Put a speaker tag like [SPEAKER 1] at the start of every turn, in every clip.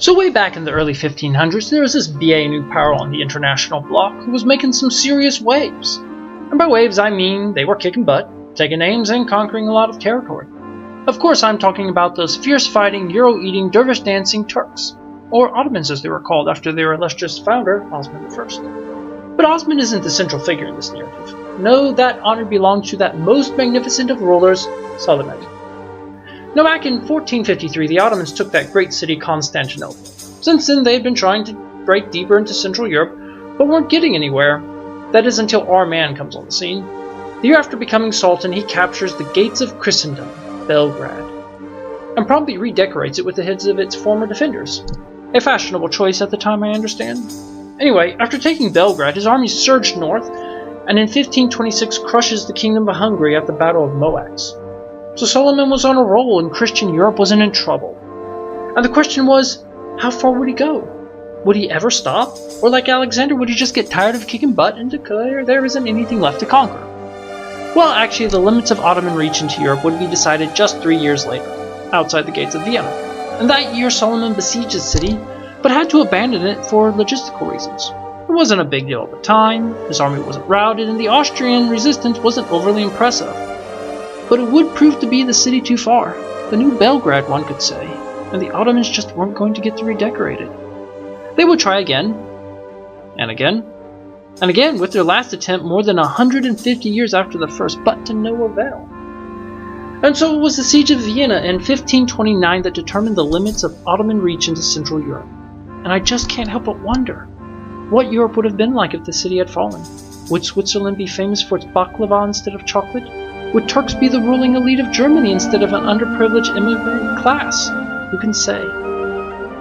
[SPEAKER 1] So way back in the early 1500s, there was this BA new power on the international bloc who was making some serious waves. And by waves I mean they were kicking butt, taking names, and conquering a lot of territory. Of course I'm talking about those fierce-fighting, Euro-eating, dervish-dancing Turks, or Ottomans as they were called after their illustrious founder, Osman I. But Osman isn't the central figure in this narrative. No, that honor belongs to that most magnificent of rulers, Suleiman. Now back in 1453, the Ottomans took that great city Constantinople. Since then, they had been trying to break deeper into Central Europe, but weren't getting anywhere. That is until our man comes on the scene. The year after becoming Sultan, he captures the gates of Christendom, Belgrade, and promptly redecorates it with the heads of its former defenders. A fashionable choice at the time, I understand. Anyway, after taking Belgrade, his armies surged north, and in 1526 crushes the Kingdom of Hungary at the Battle of Moax. So Suleiman was on a roll and Christian Europe wasn't in trouble. And the question was, how far would he go? Would he ever stop? Or like Alexander, would he just get tired of kicking butt and declare there isn't anything left to conquer? Well, actually, the limits of Ottoman reach into Europe would be decided just 3 years later, outside the gates of Vienna. And that year Suleiman besieged the city, but had to abandon it for logistical reasons. It wasn't a big deal at the time, his army wasn't routed, and the Austrian resistance wasn't overly impressive. But it would prove to be the city too far, the new Belgrade one could say, and the Ottomans just weren't going to get to redecorate it. They would try again, and again, and again with their last attempt more than 150 years after the first, but to no avail. And so it was the siege of Vienna in 1529 that determined the limits of Ottoman reach into Central Europe. And I just can't help but wonder, what Europe would have been like if the city had fallen? Would Switzerland be famous for its baklava instead of chocolate? Would Turks be the ruling elite of Germany instead of an underprivileged immigrant class? Who can say?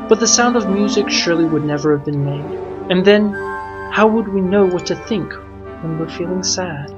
[SPEAKER 1] But the sound of music surely would never have been made. And then, how would we know what to think when we're feeling sad?